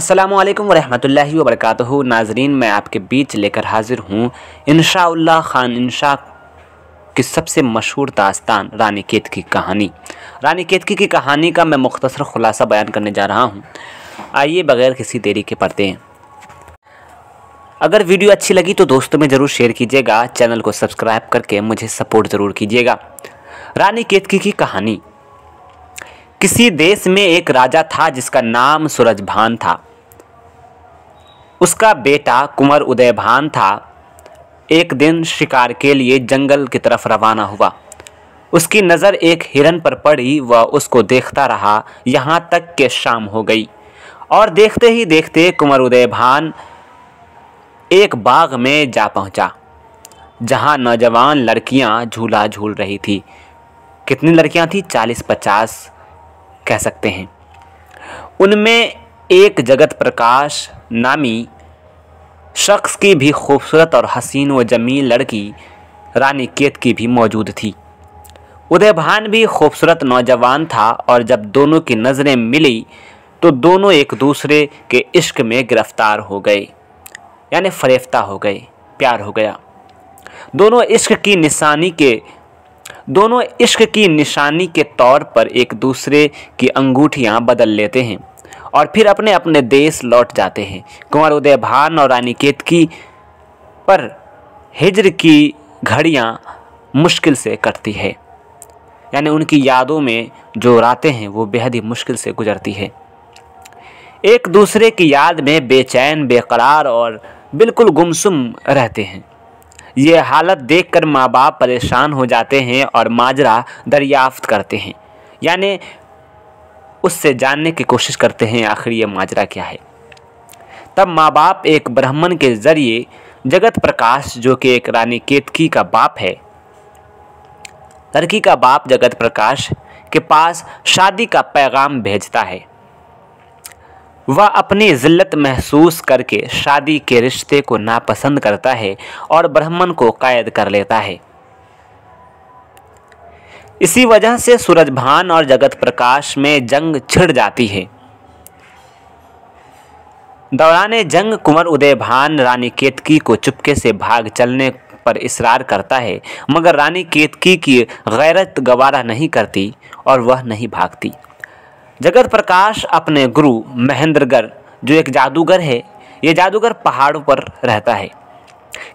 अस्सलामुअलैकुम वरहमतुल्लाहि वबरकातुहू। नाजरीन, मैं आपके बीच लेकर हाजिर हूँ इंशाअल्लाह खान इंशा की सबसे मशहूर दास्तान रानी केतकी की कहानी। रानी केतकी की कहानी का मैं मुख्तसर खुलासा बयान करने जा रहा हूँ। आइए बग़ैर किसी देरी के पढ़ते हैं। अगर वीडियो अच्छी लगी तो दोस्तों में ज़रूर शेयर कीजिएगा, चैनल को सब्सक्राइब करके मुझे सपोर्ट ज़रूर कीजिएगा। रानी केतकी की कहानी। किसी देश में एक राजा था जिसका नाम सूरजभान था। उसका बेटा कुंवर उदयभान था। एक दिन शिकार के लिए जंगल की तरफ रवाना हुआ। उसकी नज़र एक हिरन पर पड़ी। वह उसको देखता रहा यहाँ तक कि शाम हो गई और देखते ही देखते कुंवर उदयभान एक बाग में जा पहुँचा जहाँ नौजवान लड़कियाँ झूला झूल रही थी। कितनी लड़कियाँ थी? 40-50 कह सकते हैं। उनमें एक जगत प्रकाश नामी शख्स की भी खूबसूरत और हसीन व जमील लड़की रानी केतकी भी मौजूद थी। उदयभान भी खूबसूरत नौजवान था और जब दोनों की नज़रें मिली तो दोनों एक दूसरे के इश्क में गिरफ्तार हो गए, यानी फरेफ्ता हो गए, प्यार हो गया। दोनों इश्क की निशानी के तौर पर एक दूसरे की अंगूठियां बदल लेते हैं और फिर अपने अपने देश लौट जाते हैं। कुंवर उदयभान और रानी केतकी पर हिज्र की घड़ियां मुश्किल से कटती है, यानी उनकी यादों में जो रातें हैं वो बेहद ही मुश्किल से गुजरती है। एक दूसरे की याद में बेचैन, बेकरार और बिल्कुल गुमसुम रहते हैं। ये हालत देखकर माँ बाप परेशान हो जाते हैं और माजरा दरियाफ्त करते हैं, यानी उससे जानने की कोशिश करते हैं आखिर ये माजरा क्या है। तब माँ बाप एक ब्राह्मण के ज़रिए जगत प्रकाश, जो कि एक रानी केतकी का बाप है, लड़की का बाप जगत प्रकाश के पास शादी का पैगाम भेजता है। वह अपनी ज़िल्लत महसूस करके शादी के रिश्ते को नापसंद करता है और ब्राह्मण को कैद कर लेता है। इसी वजह से सूरजभान और जगत प्रकाश में जंग छिड़ जाती है। दौरान जंग कुंवर उदयभान रानी केतकी को चुपके से भाग चलने पर इसरार करता है, मगर रानी केतकी की गैरत गवारा नहीं करती और वह नहीं भागती। जगत प्रकाश अपने गुरु महेंद्रगढ़, जो एक जादूगर है, ये जादूगर पहाड़ों पर रहता है,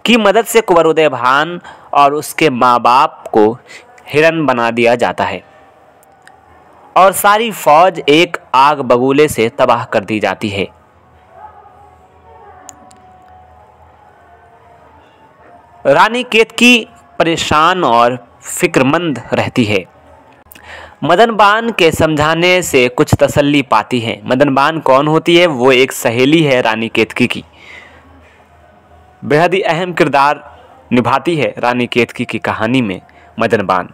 की मदद से कुंवर उदयभान और उसके माँ बाप को हिरन बना दिया जाता है और सारी फौज एक आग बगुले से तबाह कर दी जाती है। रानी केतकी परेशान और फिक्रमंद रहती है। मदनबान के समझाने से कुछ तसल्ली पाती है। मदनबान कौन होती है? वो एक सहेली है रानी केतकी की। बेहद ही अहम किरदार निभाती है रानी केतकी की कहानी में मदनबान।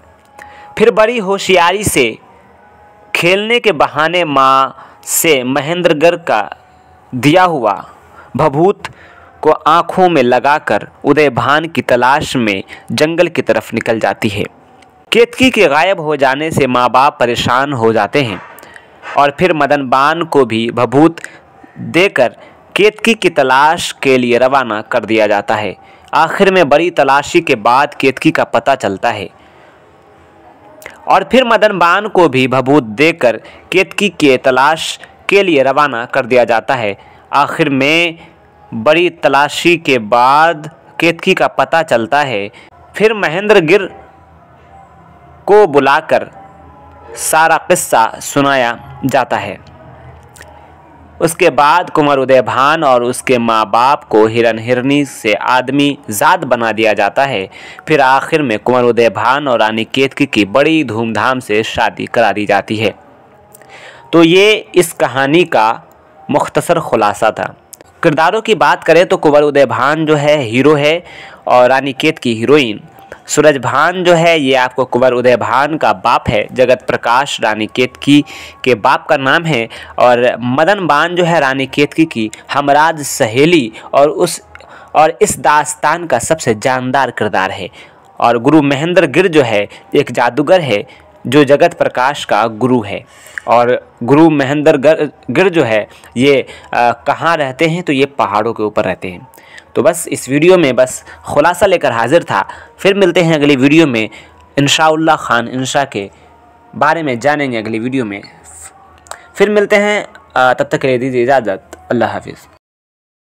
फिर बड़ी होशियारी से खेलने के बहाने माँ से महेंद्रगढ़ का दिया हुआ भभूत को आँखों में लगाकर उदयभान की तलाश में जंगल की तरफ निकल जाती है। केतकी के गायब हो जाने से माँ बाप परेशान हो जाते हैं और फिर मदनबान को भी भभूत देकर केतकी की तलाश के लिए रवाना कर दिया जाता है। आखिर में बड़ी तलाशी के बाद केतकी का पता चलता है और फिर मदनबान को भी भभूत देकर केतकी के तलाश के लिए रवाना कर दिया जाता है। आखिर में बड़ी तलाशी के बाद केतकी का पता चलता है। फिर महेंद्रगिर को बुलाकर सारा किस्सा सुनाया जाता है। उसके बाद कुंवर उदयभान और उसके माँ बाप को हिरन हिरनी से आदमी ज़ाद बना दिया जाता है। फिर आखिर में कुंवर उदयभान और रानी केतकी की बड़ी धूमधाम से शादी करा दी जाती है। तो ये इस कहानी का मुख्तसर खुलासा था। किरदारों की बात करें तो कुंवर उदयभान जो है हीरो है और रानी केतकी हीरोइन। सूरजभान जो है ये आपको कुंवर उदयभान का बाप है। जगत प्रकाश रानी केतकी के बाप का नाम है और मदनबान जो है रानी केतकी की हमराज सहेली और इस दास्तान का सबसे जानदार किरदार है। और गुरु महेंद्रगिर जो है एक जादूगर है जो जगत प्रकाश का गुरु है। और गुरु महेंद्र गिर जो है ये कहाँ रहते हैं, तो ये पहाड़ों के ऊपर रहते हैं। तो बस इस वीडियो में बस खुलासा लेकर हाजिर था। फिर मिलते हैं अगली वीडियो में। इंशाअल्लाह खान इंशा के बारे में जानेंगे अगली वीडियो में। फिर मिलते हैं, तब तक के लिए दीजिए इजाज़त। अल्लाह हाफिज़।